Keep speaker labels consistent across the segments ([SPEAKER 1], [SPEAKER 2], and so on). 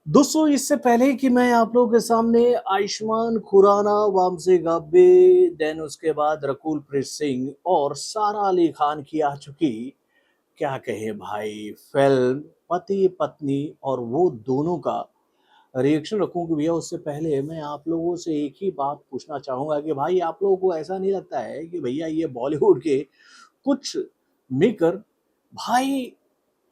[SPEAKER 1] दोस्तों, इससे पहले कि मैं आप लोगों के सामने आयुष्मान खुराना, वामसी गब्बे, देन उसके बाद रकुल प्रीत सिंह और सारा अली खान की आ चुकी, क्या कहे भाई, फिल्म पति पत्नी और वो दोनों का रिएक्शन रखूं कि भैया उससे पहले मैं आप लोगों से एक ही बात पूछना चाहूंगा कि भाई आप लोगों को ऐसा नहीं लगता है कि भैया ये बॉलीवुड के कुछ मेकर भाई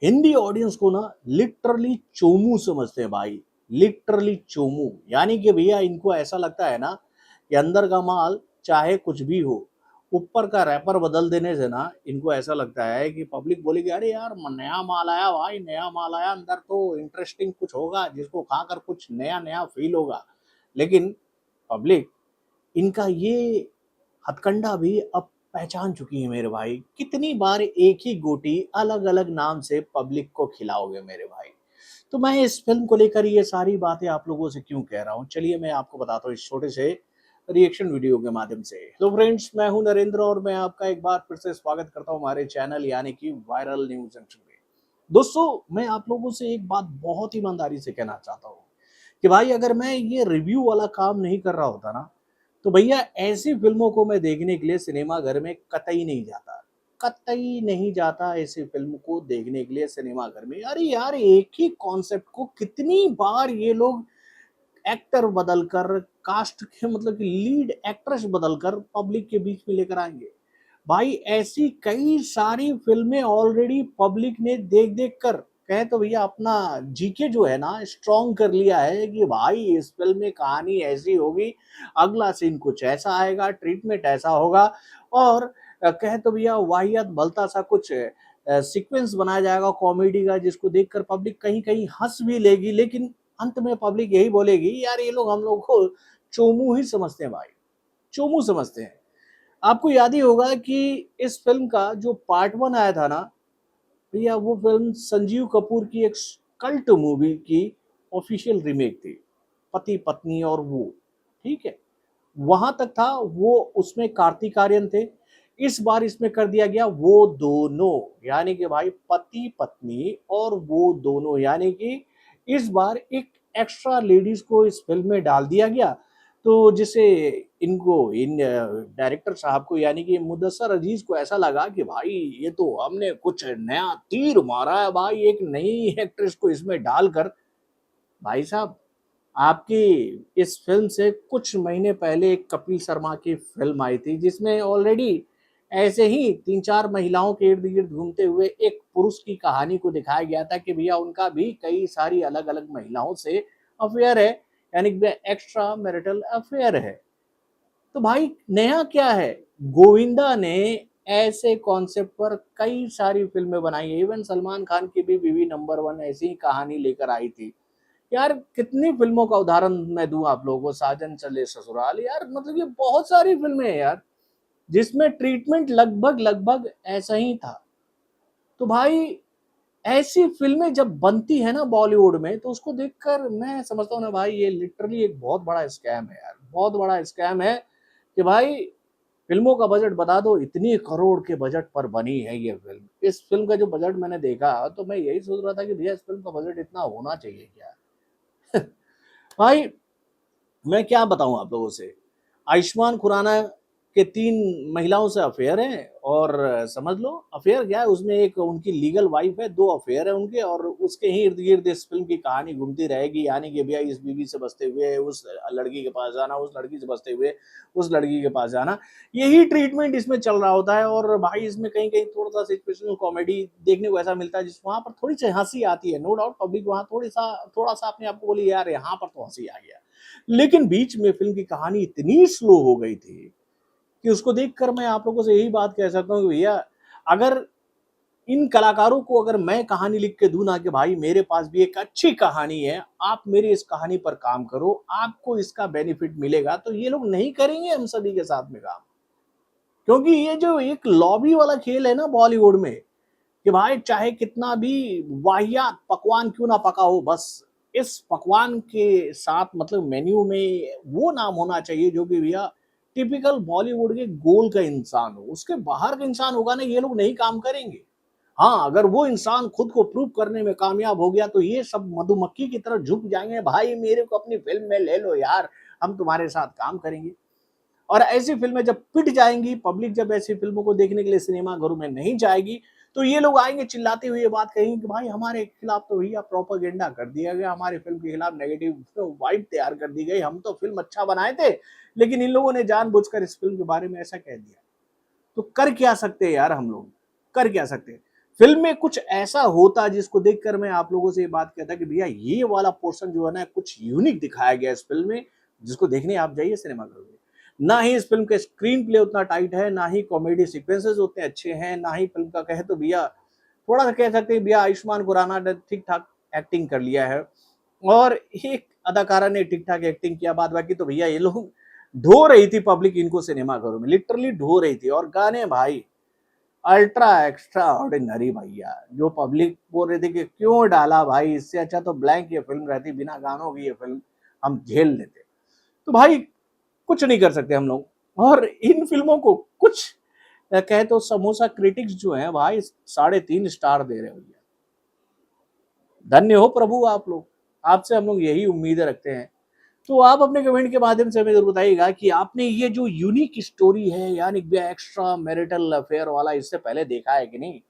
[SPEAKER 1] हिंदी ऑडियंस को ना लिटरली चोमू समझते हैं भाई। लिटरली चोमू, यानी कि भैया इनको ऐसा लगता है ना कि अंदर का माल चाहे कुछ भी हो, ऊपर का रैपर बदल देने से ना इनको ऐसा लगता है कि पब्लिक बोलेगी अरे यार नया माल आया भाई, नया माल आया, अंदर तो इंटरेस्टिंग कुछ होगा जिसको खाकर कुछ नया नया फील होगा। लेकिन पब्लिक इनका ये हथकंडा भी अब पहचान चुकी है मेरे भाई। कितनी बार एक ही गोटी अलग अलग नाम से पब्लिक को खिलाओगे मेरे भाई। तो मैं इस फिल्म को लेकर ये सारी बातें आप लोगों से क्यों कह रहा हूँ, चलिए मैं आपको बताता हूँ इस छोटे से रिएक्शन वीडियो के माध्यम से। तो फ्रेंड्स, मैं हूं नरेंद्र और मैं आपका एक बार फिर से स्वागत करता हूं हमारे चैनल यानी कि वायरल न्यूज जंक्शन पे। दोस्तों, मैं आप लोगों से एक बात बहुत ईमानदारी से कहना चाहता हूँ कि भाई अगर मैं ये रिव्यू वाला काम नहीं कर रहा होता ना, तो भैया ऐसी फिल्मों को मैं देखने के लिए सिनेमा घर में कतई नहीं जाता। कतई नहीं जाता ऐसी फिल्म को देखने के लिए सिनेमा घर में। अरे यार, एक ही कॉन्सेप्ट को कितनी बार ये लोग एक्टर बदलकर, कास्ट के मतलब कि लीड एक्ट्रेस बदलकर पब्लिक के बीच में लेकर आएंगे। भाई ऐसी कई सारी फिल्में ऑलरेडी पब्लिक ने देख देख कर कहे तो भैया अपना जीके जो है ना स्ट्रॉन्ग कर लिया है कि भाई इस फिल्म में कहानी ऐसी होगी, अगला सीन कुछ ऐसा आएगा, ट्रीटमेंट ऐसा होगा और कहे तो भैया वाहियात भलता सा कुछ सीक्वेंस बनाया जाएगा कॉमेडी का, जिसको देखकर पब्लिक कहीं कहीं हंस भी लेगी, लेकिन अंत में पब्लिक यही बोलेगी यार ये लोग हम लोग को चोमू ही समझते हैं भाई, चोमू समझते हैं। आपको याद ही होगा कि इस फिल्म का जो पार्ट वन आया था ना भैया, वो फिल्म संजीव कपूर की एक कल्ट मूवी की ऑफिशियल रीमेक थी, पति पत्नी और वो, ठीक है, वहां तक था वो। उसमें कार्तिक आर्यन थे। इस बार इसमें कर दिया गया वो दोनों, यानी कि भाई पति पत्नी और वो दोनों, यानी कि इस बार एक एक्स्ट्रा लेडीज को इस फिल्म में डाल दिया गया। तो जिसे इनको इन डायरेक्टर साहब को यानी कि मुदस्सर अजीज को ऐसा लगा कि भाई ये तो हमने कुछ नया तीर मारा है भाई, एक नई एक्ट्रेस को इसमें डालकर। भाई साहब, आपकी इस फिल्म से कुछ महीने पहले एक कपिल शर्मा की फिल्म आई थी जिसमें ऑलरेडी ऐसे ही तीन चार महिलाओं के इर्द गिर्द घूमते हुए एक पुरुष की कहानी को दिखाया गया था कि भैया उनका भी कई सारी अलग अलग महिलाओं से अफेयर है, यानी कि एक्स्ट्रा मैरिटल अफेयर है। तो भाई नया क्या है, गोविंदा ने ऐसे कॉन्सेप्ट पर कई सारी फिल्में बनाई है, इवन सलमान खान की भी बीवी नंबर वन ऐसी ही कहानी लेकर आई थी। यार कितनी फिल्मों का उदाहरण मैं दूं आप लोगों को, साजन चले ससुराल, यार मतलब ये बहुत सारी फिल्में हैं यार जिसमें ट्रीटमेंट लगभग लगभग ऐसा ही था। तो भाई ऐसी फिल्में जब बनती है ना बॉलीवुड में, तो उसको देखकर मैं समझता हूँ ना भाई ये लिटरली एक बहुत बड़ा स्कैम है यार, बहुत बड़ा स्कैम है कि भाई फिल्मों का बजट बता दो, इतनी करोड़ के बजट पर बनी है ये फिल्म। इस फिल्म का जो बजट मैंने देखा तो मैं यही सोच रहा था कि भैया इस फिल्म का बजट इतना होना चाहिए क्या। भाई मैं क्या बताऊं आप लोगों से, आयुष्मान खुराना के तीन महिलाओं से अफेयर है, और समझ लो अफेयर क्या है, उसमें एक उनकी लीगल वाइफ है, दो अफेयर है उनके, और उसके ही इर्द गिर्द इस फिल्म की कहानी घूमती रहेगी, यानी कि भैया इस बीवी से बचते हुए उस लड़की के पास जाना, उस लड़की से बचते हुए उस लड़की के पास जाना, यही ट्रीटमेंट इसमें चल रहा होता है। और भाई इसमें कहीं कहीं थोड़ा सा सिचुएशनल कॉमेडी देखने को ऐसा मिलता है जिस वहां पर थोड़ी सी हंसी आती है, नो डाउट पब्लिक वहां थोड़ा सा अपने आप को बोली यार यहाँ पर तो हंसी आ गया। लेकिन बीच में फिल्म की कहानी इतनी स्लो हो गई थी कि उसको देखकर मैं आप लोगों से यही बात कह सकता हूँ कि भैया अगर इन कलाकारों को अगर मैं कहानी लिख के दूं ना कि भाई मेरे पास भी एक अच्छी कहानी है, आप मेरी इस कहानी पर काम करो, आपको इसका बेनिफिट मिलेगा, तो ये लोग नहीं करेंगे हम सभी के साथ में काम। क्योंकि ये जो एक लॉबी वाला खेल है ना बॉलीवुड में, कि भाई चाहे कितना भी वाहियात पकवान क्यों ना पका हो, बस इस पकवान के साथ मतलब मेन्यू में वो नाम होना चाहिए जो कि भैया टिपिकल बॉलीवुड के गोल का इंसान हो, उसके बाहर का इंसान होगा ना ये लोग नहीं काम करेंगे। हाँ, अगर वो इंसान खुद को प्रूव करने में कामयाब हो गया तो ये सब मधुमक्खी की तरह झुक जाएंगे, भाई मेरे को अपनी फिल्म में ले लो यार, हम तुम्हारे साथ काम करेंगे। और ऐसी फिल्में जब पिट जाएंगी, पब्लिक जब ऐसी फिल्मों को देखने के लिए सिनेमा घरों में नहीं जाएगी, तो ये लोग आएंगे चिल्लाते हुए ये बात कहेंगे कि भाई हमारे खिलाफ तो भैया प्रोपागेंडा कर दिया गया, हमारी फिल्म के खिलाफ नेगेटिव वाइब तैयार कर दी गई, हम तो फिल्म अच्छा बनाए थे लेकिन इन लोगों ने जानबूझकर इस फिल्म के बारे में ऐसा कह दिया। तो कर क्या सकते हैं यार हम लोग, कर क्या सकते हैं। फिल्म में कुछ ऐसा होता जिसको देखकर मैं आप लोगों से ये बात कहता कि भैया ये वाला पोर्शन जो है ना कुछ यूनिक दिखाया गया इस फिल्म में, जिसको देखने आप जाइए सिनेमा घर में। ना ही इस फिल्म का स्क्रीन प्ले उतना टाइट है, ना ही कॉमेडी सीक्वेंसेस उतने अच्छे हैं, ना ही फिल्म का कहे तो भैया थोड़ा सा कह सकते हैं भैया आयुष्मान खुराना ने ठीक ठाक एक्टिंग कर लिया है, और एक अदाकारा ने ठीक ठाक एक्टिंग किया, बाद बाकी तो भैया ये लोग ढो रही थी पब्लिक इनको सिनेमा घरों में, लिटरली ढो रही थी। और गाने भाई अल्ट्रा एक्स्ट्रा ऑर्डिनरी भैया, जो पब्लिक बोल रही थी कि क्यों डाला भाई, इससे अच्छा तो ब्लैंक ये फिल्म रहती, बिना गानों की ये फिल्म हम झेल लेते। तो भाई कुछ नहीं कर सकते हम लोग। और इन फिल्मों को कुछ कहे तो समोसा क्रिटिक्स जो हैं भाई 3.5 स्टार दे रहे हो भैया। धन्य हो प्रभु आप लोग, आपसे हम लोग यही उम्मीदें रखते हैं। तो आप अपने कमेंट के माध्यम से हमें जरूर बताइएगा कि आपने ये जो यूनिक स्टोरी है यानी एक्स्ट्रा मैरिटल अफेयर वाला इससे पहले देखा है कि नहीं।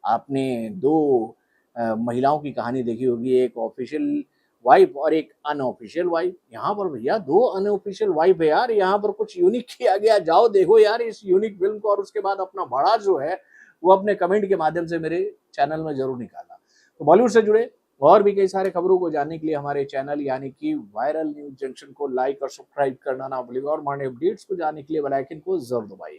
[SPEAKER 1] आपने दो महिलाओं की कहानी देखी होगी, एक ऑफिशियल वाइफ और एक अनऑफिशियल वाइफ। यहाँ पर भैया दो अनऑफिशियल वाइफ है यार, यहाँ पर कुछ यूनिक किया गया। जाओ देखो यार इस यूनिक फिल्म को, और उसके बाद अपना बड़ा जो है वो अपने कमेंट के माध्यम से मेरे चैनल में जरूर निकालना। तो बॉलीवुड से जुड़े और भी कई सारे खबरों को जानने के लिए हमारे चैनल यानी कि वायरल न्यूज जंक्शन को लाइक और सब्सक्राइब करना ना भूलिएगा, और हमारे अपडेट्स को जानने के लिए बेल आइकन को जरूर दबाइए।